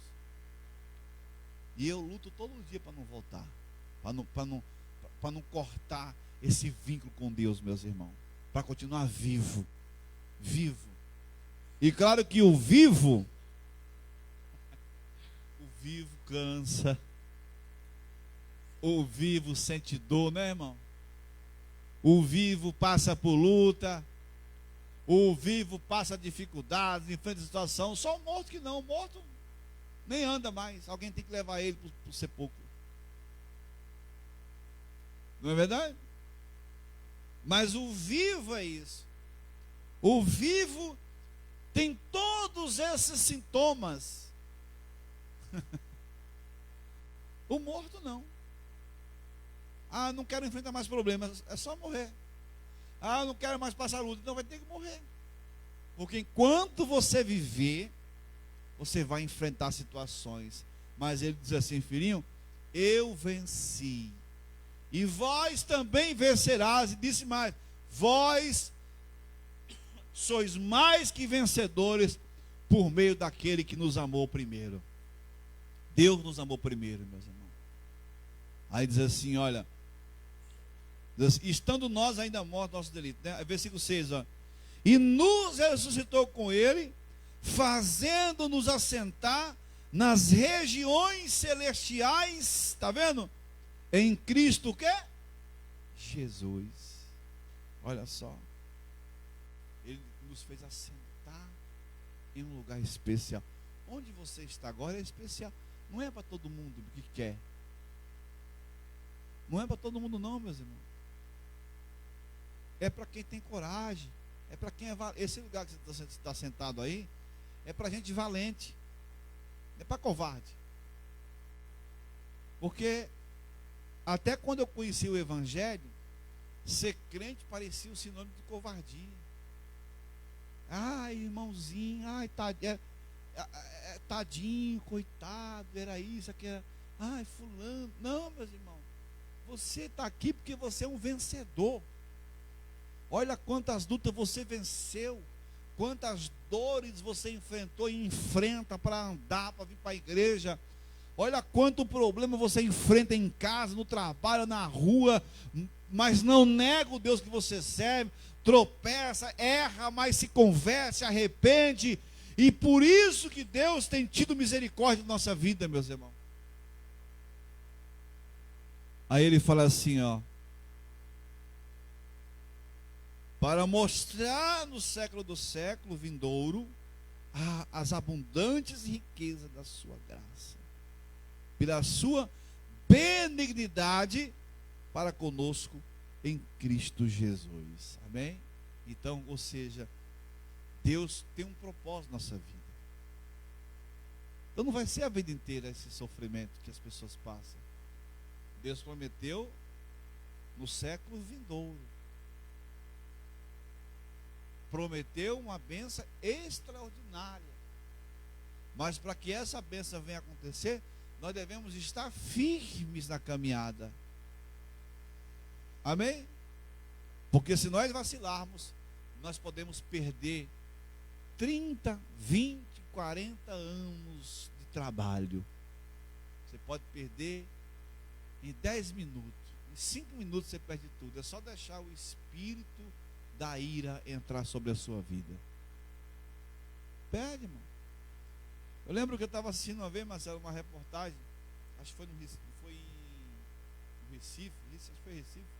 E eu luto todo dia para não voltar, para não cortar esse vínculo com Deus, meus irmãos, para continuar vivo. E claro que o vivo cansa. O vivo sente dor, né, irmão? O vivo passa por luta. O vivo passa dificuldades, enfrenta situação. Só o morto que não. O morto nem anda mais. Alguém tem que levar ele para o sepulcro. Não é verdade? Mas o vivo é isso. O vivo tem todos esses sintomas. O morto não. Ah, não quero enfrentar mais problemas. É só morrer. Ah, não quero mais passar luta. Então vai ter que morrer. Porque enquanto você viver, você vai enfrentar situações. Mas ele diz assim, filhinho, eu venci. E vós também vencerás. E disse mais, vós sois mais que vencedores por meio daquele que nos amou primeiro. Deus nos amou primeiro, meus irmãos. Aí diz assim, olha, estando nós ainda mortos nossos delitos, né? Versículo 6, ó. E nos ressuscitou com ele, fazendo-nos assentar nas regiões celestiais, está vendo? Em Cristo o quê? Jesus. Olha só. Ele nos fez assentar em um lugar especial. Onde você está agora é especial. Não é para todo mundo que quer. Não é para todo mundo não, meus irmãos. É para quem tem coragem. É para quem é valente. Esse lugar que você está sentado aí é para gente valente. Não é para covarde. Porque até quando eu conheci o Evangelho, ser crente parecia um sinônimo de covardia. Ai, irmãozinho, ai, tadinho, coitado, era isso, aqui era. Ai, fulano. Não, meus irmãos. Você está aqui porque você é um vencedor. Olha quantas lutas você venceu. Quantas dores você enfrentou e enfrenta para andar, para vir para a igreja. Olha quanto problema você enfrenta em casa, no trabalho, na rua, mas não nega o Deus que você serve, tropeça, erra, mas se converte, se arrepende, e por isso que Deus tem tido misericórdia da nossa vida, meus irmãos. Aí ele fala assim, ó: para mostrar no século do século vindouro as abundantes riquezas da sua graça, pela sua benignidade para conosco em Cristo Jesus. Amém? Então, ou seja, Deus tem um propósito na nossa vida. Então não vai ser a vida inteira esse sofrimento que as pessoas passam. Deus prometeu no século vindouro. Prometeu uma bênção extraordinária. Mas para que essa bênção venha a acontecer, nós devemos estar firmes na caminhada. Amém? Porque se nós vacilarmos, nós podemos perder 30, 20, 40 anos de trabalho. Você pode perder em 10 minutos. Em 5 minutos você perde tudo. É só deixar o espírito da ira entrar sobre a sua vida. Perde, irmão. Eu lembro que eu estava assistindo uma vez, Marcelo, uma reportagem. Acho que foi no Recife. Foi no Recife. Acho que foi Recife.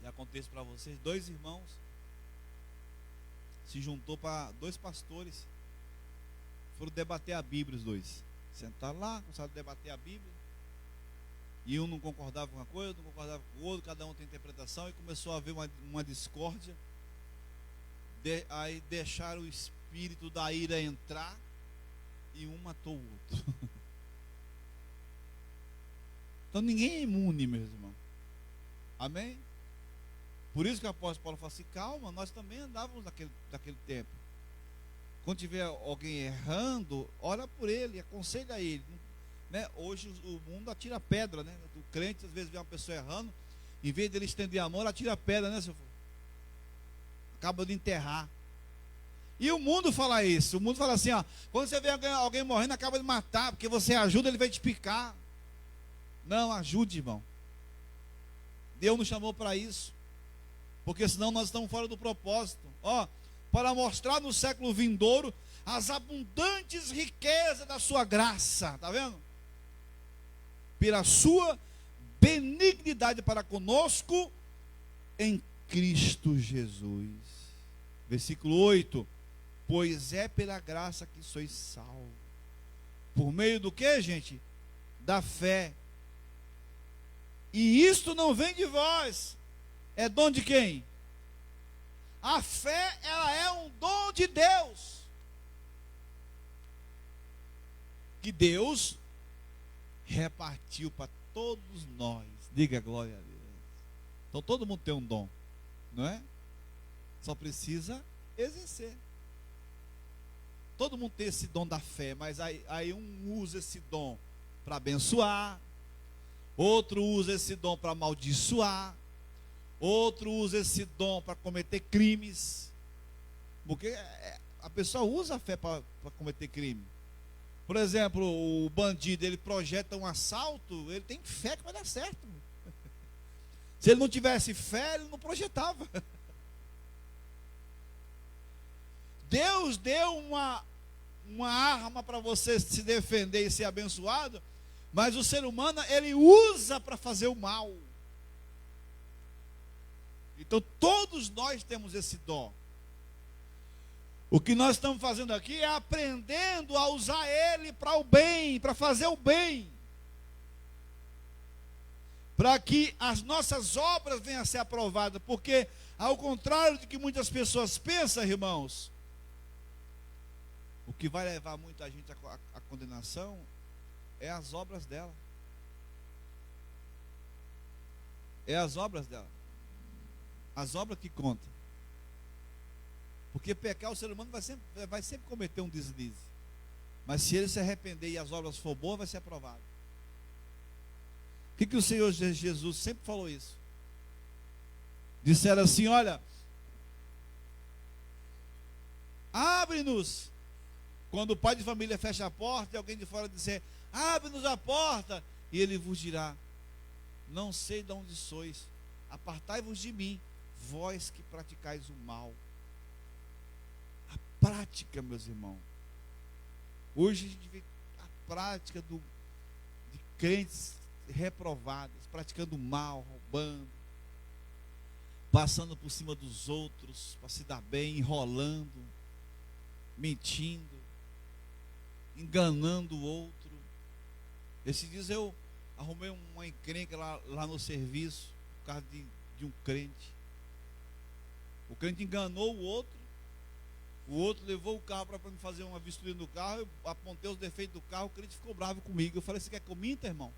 E acontece para vocês, 2 irmãos se juntou para 2 pastores, foram debater a Bíblia, os 2. Sentaram lá, começaram a debater a Bíblia. E um não concordava com uma coisa, outro não concordava com o outro, cada um tem interpretação, e começou a haver uma discórdia. Aí deixaram o espírito da ira entrar e um matou o outro. Então ninguém é imune, meus irmãos. Amém? Por isso que o apóstolo Paulo fala assim: calma, nós também andávamos naquele tempo. Quando tiver alguém errando, ora por ele, aconselha ele, né? Hoje o mundo atira pedra, né? O crente às vezes vê uma pessoa errando, em vez dele estender a mão, atira pedra, né, seu filho? Acaba de enterrar. E o mundo fala isso. O mundo fala assim, ó: quando você vê alguém morrendo, acaba de matar, porque você ajuda, ele vai te picar. Não, ajude, irmão. Deus nos chamou para isso, porque senão nós estamos fora do propósito. Ó, para mostrar no século vindouro as abundantes riquezas da sua graça, tá vendo? Pela sua benignidade para conosco em Cristo Jesus. Versículo 8: pois é pela graça que sois salvos. Por meio do que, gente? Da fé. E isto não vem de vós, é dom de quem? A fé, ela é um dom de Deus, que Deus repartiu para todos nós. Diga glória a Deus. Então todo mundo tem um dom, não é? Só precisa exercer. Todo mundo tem esse dom da fé, mas aí um usa esse dom para abençoar, outro usa esse dom para amaldiçoar, outro usa esse dom para cometer crimes, porque a pessoa usa a fé para cometer crime. Por exemplo, o bandido, ele projeta um assalto, ele tem fé que vai dar certo. Se ele não tivesse fé, ele não projetava. Deus deu uma arma para você se defender e ser abençoado, mas o ser humano, ele usa para fazer o mal. Então todos nós temos esse dom. O que nós estamos fazendo aqui é aprendendo a usar ele para o bem, para fazer o bem, para que as nossas obras venham a ser aprovadas. Porque, ao contrário do que muitas pessoas pensam, irmãos, o que vai levar muita gente à condenação é as obras dela. É as obras dela. As obras que contam. Porque pecar, o ser humano vai sempre cometer um deslize. Mas se ele se arrepender e as obras for boas, vai ser aprovado. O que o Senhor Jesus sempre falou isso? Disseram assim: olha, abre-nos Quando o pai de família fecha a porta e alguém de fora disser, abre-nos a porta, e ele vos dirá, não sei de onde sois, apartai-vos de mim, vós que praticais o mal. A prática, meus irmãos. Hoje a gente vê a prática de crentes reprovados, praticando o mal, roubando, passando por cima dos outros para se dar bem, enrolando, mentindo, enganando o outro. Esses dias eu arrumei uma encrenca lá no serviço, por causa de um crente. O crente enganou o outro levou o carro para me fazer uma vistoria no carro, eu apontei os defeitos do carro, o crente ficou bravo comigo. Eu falei, você quer que eu minta, irmão?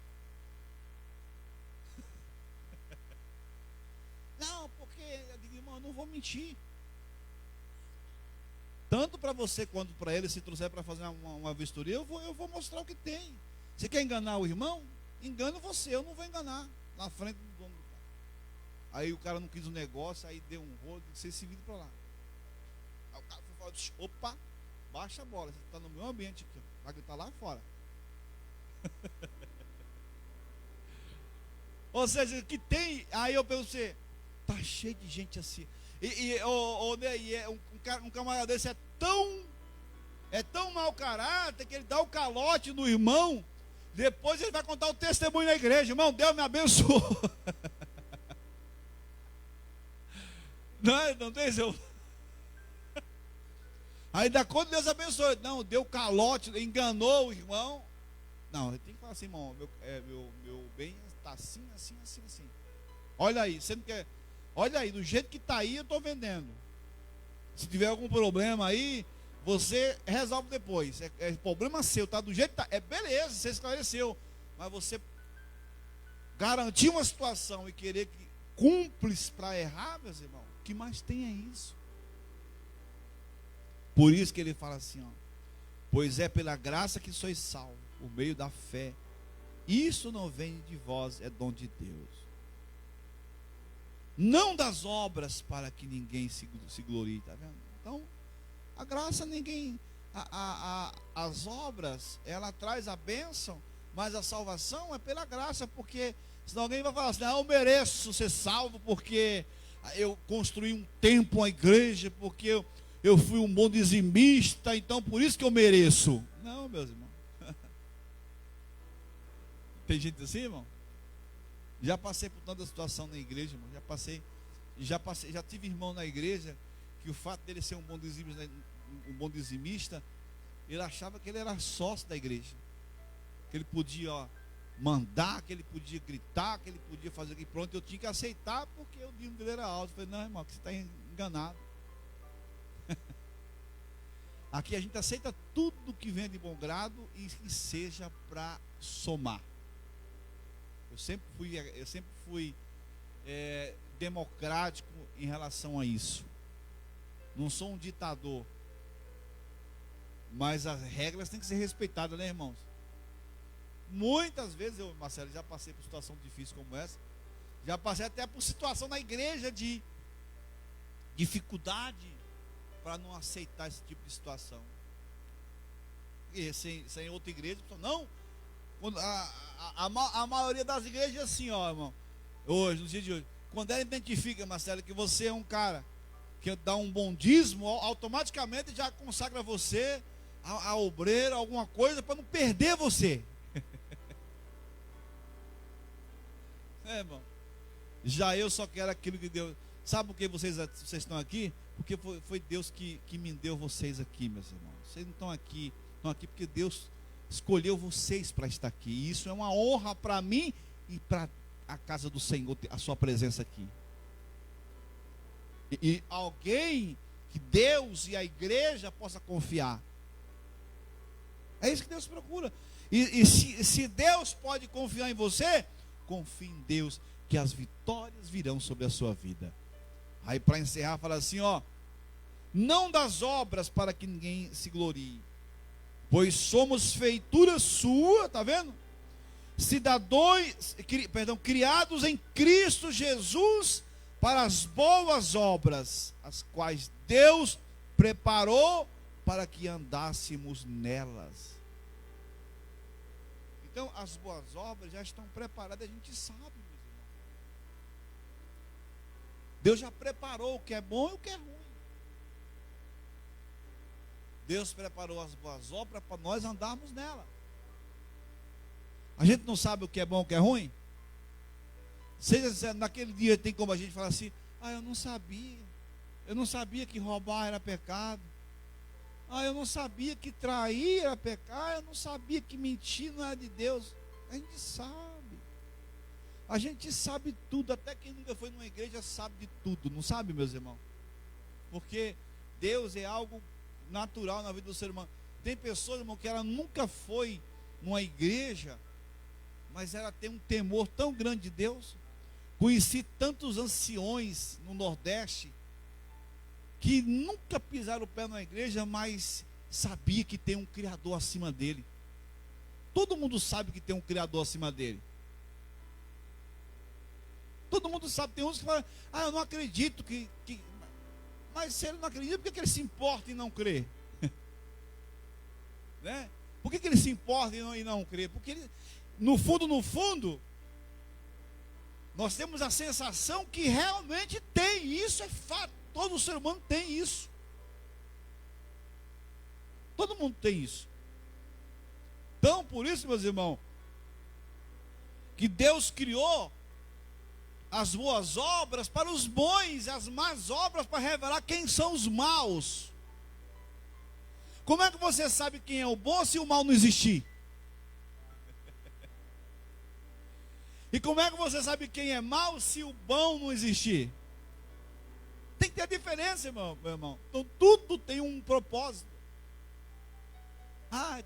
Não, porque eu digo, irmão, eu não vou mentir. Tanto para você quanto para ele, se trouxer para fazer uma vistoria, eu vou mostrar o que tem. Você quer enganar o irmão? Engana você, eu não vou enganar na frente do dono do carro. Aí o cara não quis o negócio, aí deu um rolo, você se vira para lá. Aí o cara foi falar, opa, baixa a bola, você está no meu ambiente aqui, vai gritar lá fora. Ou seja, que tem, aí eu pensei, tá cheio de gente assim. Um camarada desse é tão mau caráter que ele dá o calote no irmão. Depois ele vai contar o testemunho na igreja. Irmão, Deus me abençoou. Não tem seu. Aí dá conta, Deus abençoou. Não, deu calote, enganou o irmão. Não, ele tem que falar assim, irmão, meu bem está assim. Olha aí, você não quer. Olha aí, do jeito que está aí, eu estou vendendo. Se tiver algum problema aí, você resolve depois. É problema seu, tá? Do jeito que está. É beleza, você esclareceu. Mas você garantir uma situação e querer que cúmplice para errar, meus irmãos, o que mais tem é isso. Por isso que ele fala assim, ó. Pois é pela graça que sois salvos, por meio da fé. Isso não vem de vós, é dom de Deus. Não das obras para que ninguém se glorie, tá vendo? Então, a graça ninguém, as obras, ela traz a bênção, mas a salvação é pela graça, porque senão alguém vai falar assim, eu mereço ser salvo porque eu construí um templo, uma igreja, porque eu fui um bom dizimista, então por isso que eu mereço. Não, meus irmãos. Tem gente assim, irmão? Já passei por tanta situação na igreja, irmão. Já tive irmão na igreja que o fato dele ser um bom dizimista, ele achava que ele era sócio da igreja, que ele podia mandar, que ele podia gritar, que ele podia fazer aqui, pronto, eu tinha que aceitar porque o dízimo dele era alto. Eu falei, não, irmão, que você está enganado. Aqui a gente aceita tudo que vem de bom grado e que seja para somar. Eu sempre fui democrático em relação a isso. Não sou um ditador, mas as regras têm que ser respeitadas, né, irmãos? Muitas vezes eu, Marcelo, já passei por situação difícil como essa. Já passei até por situação na igreja de dificuldade para não aceitar esse tipo de situação. E sem outra igreja, não. A maioria das igrejas é assim, ó, irmão. Hoje, no dia de hoje, quando ela identifica, Marcelo, que você é um cara que dá um bom dízimo, automaticamente já consagra você a obreiro, alguma coisa, para não perder você. Irmão. Já eu só quero aquilo que Deus. Sabe por que vocês estão aqui? Porque foi Deus que me deu vocês aqui, meus irmãos. Vocês não estão aqui porque Deus escolheu vocês para estar aqui. E isso é uma honra para mim e para a casa do Senhor, a sua presença aqui. E alguém que Deus e a igreja possa confiar. É isso que Deus procura. E se Deus pode confiar em você, confie em Deus, que as vitórias virão sobre a sua vida. Aí para encerrar, fala assim, ó. Não das obras para que ninguém se glorie, pois somos feitura sua, tá vendo? Criados em Cristo Jesus para as boas obras, as quais Deus preparou para que andássemos nelas. Então, as boas obras já estão preparadas, a gente sabe, meus irmãos. Deus já preparou o que é bom e o que é ruim. Deus preparou as boas obras para nós andarmos nela. A gente não sabe o que é bom e o que é ruim? Seja naquele dia tem como a gente falar assim: ah, eu não sabia que roubar era pecado. Ah, eu não sabia que trair era pecado. Eu não sabia que mentir não era de Deus. A gente sabe tudo. Até quem nunca foi numa igreja sabe de tudo. Não sabe, meus irmãos? Porque Deus é algo natural na vida do ser humano. Tem pessoas, irmão, que ela nunca foi numa igreja, mas ela tem um temor tão grande de Deus. Conheci tantos anciões no Nordeste que nunca pisaram o pé numa igreja, mas sabia que tem um Criador acima dele. Todo mundo sabe que tem um Criador acima dele. Todo mundo sabe. Tem uns que falam: ah, eu não acredito que... Mas se ele não acredita, por que ele se importa em não crer? Né? Por que ele se importa em não crer? Porque ele, no fundo, nós temos a sensação que realmente tem. Isso é fato. Todo ser humano tem isso. Todo mundo tem isso. Então, por isso, meus irmãos, que Deus criou as boas obras para os bons, as más obras para revelar quem são os maus. Como é que você sabe quem é o bom se o mal não existir? E como é que você sabe quem é mau se o bom não existir? Tem que ter diferença, meu irmão. Então tudo tem um propósito. Ah,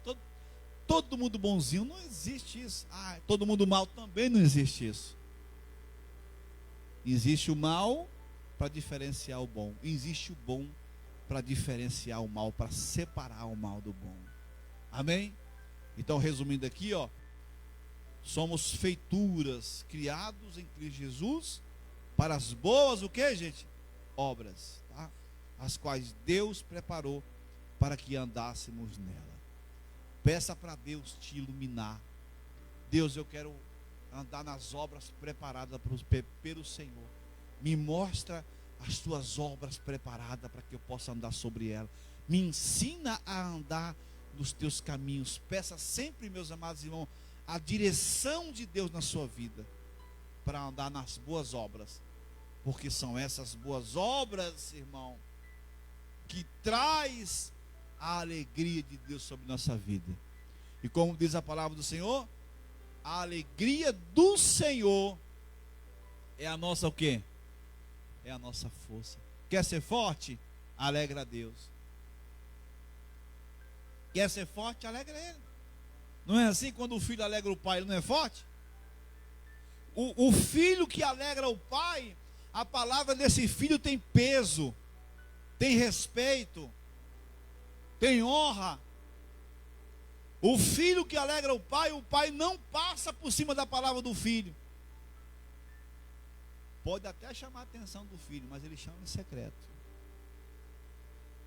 todo mundo bonzinho, não existe isso. Ah, todo mundo mal, também não existe isso. Existe o mal para diferenciar o bom. Existe o bom para diferenciar o mal, para separar o mal do bom. Amém? Então, resumindo aqui, somos feituras, criados em Cristo Jesus, para as boas, o que, gente? Obras, tá? As quais Deus preparou para que andássemos nela. Peça para Deus te iluminar. Deus, eu quero andar nas obras preparadas pelo Senhor. Me mostra as tuas obras preparadas para que eu possa andar sobre elas. Me ensina a andar nos teus caminhos. Peça sempre, meus amados irmãos, a direção de Deus na sua vida, para andar nas boas obras. Porque são essas boas obras, irmão, que traz a alegria de Deus sobre nossa vida. E como diz a palavra do Senhor, a alegria do Senhor é a nossa o quê? É a nossa força. Quer ser forte? Alegra a Deus. Quer ser forte? Alegra Ele. Não é assim? Quando o filho alegra o pai, ele não é forte? O filho que alegra o pai, a palavra desse filho tem peso, tem respeito, tem honra. O filho que alegra o pai não passa por cima da palavra do filho. Pode até chamar a atenção do filho, mas ele chama em secreto.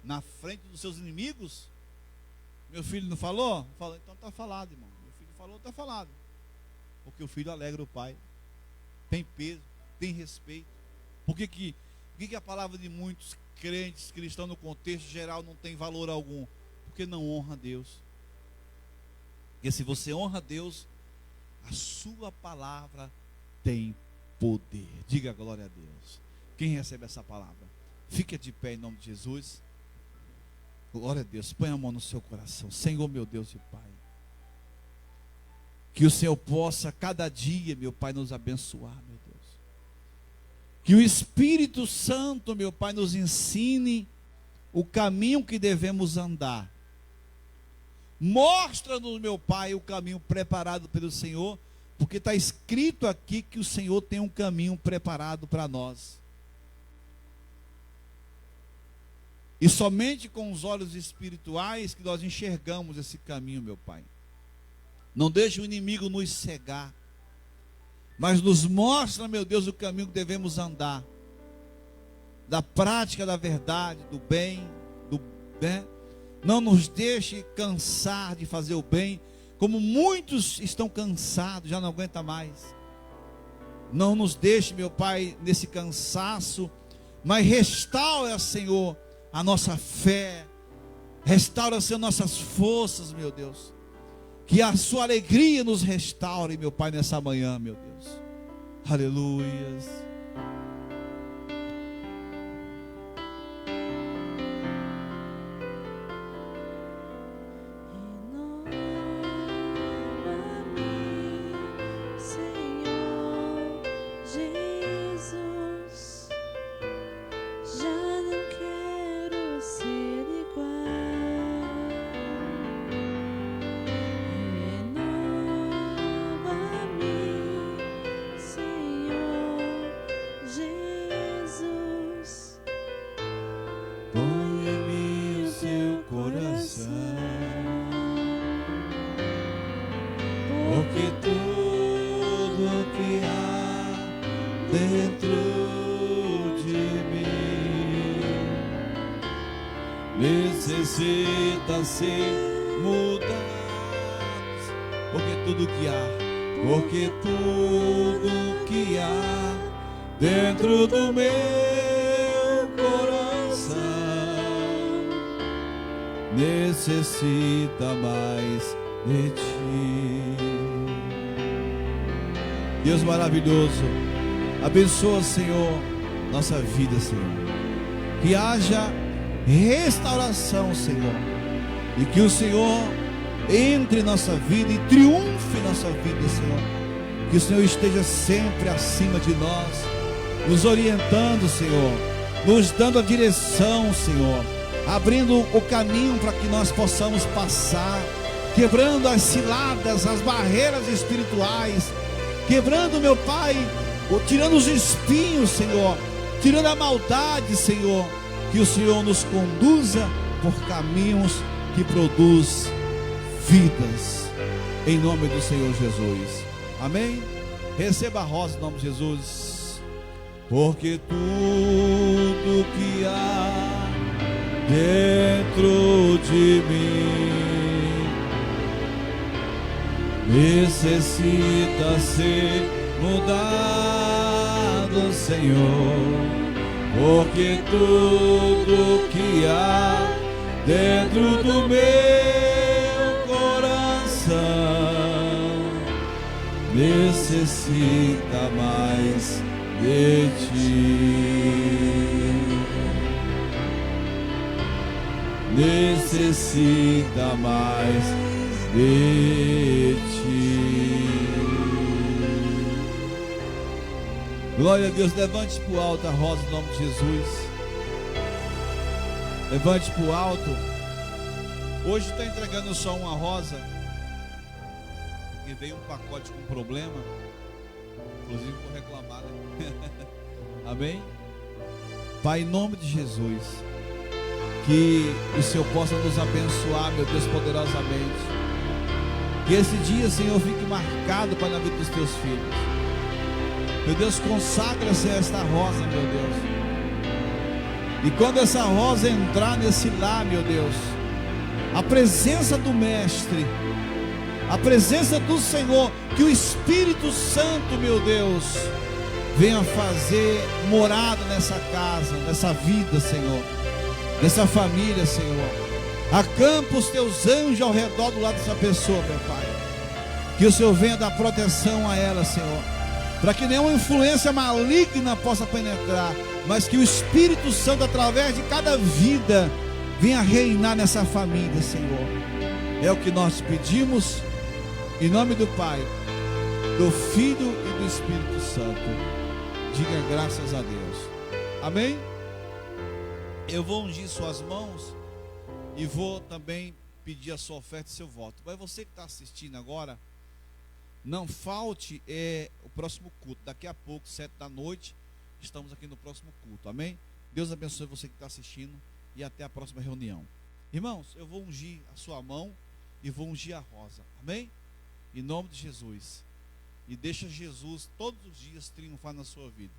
Na frente dos seus inimigos, meu filho não falou? Falou, então está falado, irmão. Meu filho falou, está falado. Porque o filho alegra o pai. Tem peso, tem respeito. Por que a palavra de muitos crentes cristãos no contexto geral não tem valor algum? Porque não honra Deus. Porque se você honra Deus, a sua palavra tem poder. Diga glória a Deus. Quem recebe essa palavra? Fica de pé em nome de Jesus. Glória a Deus. Põe a mão no seu coração. Senhor, meu Deus e Pai, que o Senhor possa cada dia, meu Pai, nos abençoar, meu Deus. Que o Espírito Santo, meu Pai, nos ensine o caminho que devemos andar. Mostra-nos, meu Pai, o caminho preparado pelo Senhor, porque está escrito aqui que o Senhor tem um caminho preparado para nós. E somente com os olhos espirituais que nós enxergamos esse caminho, meu Pai. Não deixe o inimigo nos cegar, mas nos mostra, meu Deus, o caminho que devemos andar, da prática da verdade, do bem, Não nos deixe cansar de fazer o bem, como muitos estão cansados, já não aguenta mais. Não nos deixe, meu Pai, nesse cansaço, mas restaura, Senhor, a nossa fé, restaura, Senhor, nossas forças, meu Deus. Que a sua alegria nos restaure, meu Pai, nessa manhã, meu Deus. Aleluias. Necessita ser mudado, porque tudo que há dentro do meu coração necessita mais de ti. Deus maravilhoso, abençoa, Senhor, nossa vida, Senhor. Que haja restauração, Senhor, e que o Senhor entre em nossa vida e triunfe em nossa vida, Senhor. Que o Senhor esteja sempre acima de nós, nos orientando, Senhor, nos dando a direção, Senhor, abrindo o caminho para que nós possamos passar, quebrando as ciladas, as barreiras espirituais, quebrando, meu Pai, tirando os espinhos, Senhor, tirando a maldade, Senhor. Que o Senhor nos conduza por caminhos que produz vidas, em nome do Senhor Jesus. Amém? Receba a rosa em nome de Jesus. Porque tudo que há dentro de mim necessita ser mudado, Senhor. Porque tudo que há dentro do meu coração necessita mais de ti. Necessita mais de ti. Glória a Deus. Levante para o alto a rosa em nome de Jesus. Levante para o alto. Hoje está entregando só uma rosa, porque veio um pacote com problema. Inclusive vou reclamar, né? Amém? Pai, em nome de Jesus, que o Senhor possa nos abençoar, meu Deus, poderosamente. Que esse dia, Senhor, fique marcado para a vida dos teus filhos. Meu Deus, consagra-se a esta rosa, meu Deus. E quando essa rosa entrar nesse lar, meu Deus, a presença do Mestre, a presença do Senhor, que o Espírito Santo, meu Deus, venha fazer morada nessa casa, nessa vida, Senhor, nessa família, Senhor. Acampa os teus anjos ao redor do lado dessa pessoa, meu Pai. Que o Senhor venha dar proteção a ela, Senhor, para que nenhuma influência maligna possa penetrar, mas que o Espírito Santo, através de cada vida, venha reinar nessa família, Senhor. É o que nós pedimos, em nome do Pai, do Filho e do Espírito Santo. Diga graças a Deus. Amém? Eu vou ungir suas mãos e vou também pedir a sua oferta e seu voto. Mas você que está assistindo agora, não falte o próximo culto. Daqui a pouco, 7 da noite, estamos aqui no próximo culto. Amém? Deus abençoe você que está assistindo e até a próxima reunião. Irmãos, eu vou ungir a sua mão e vou ungir a rosa. Amém? Em nome de Jesus. E deixa Jesus todos os dias triunfar na sua vida.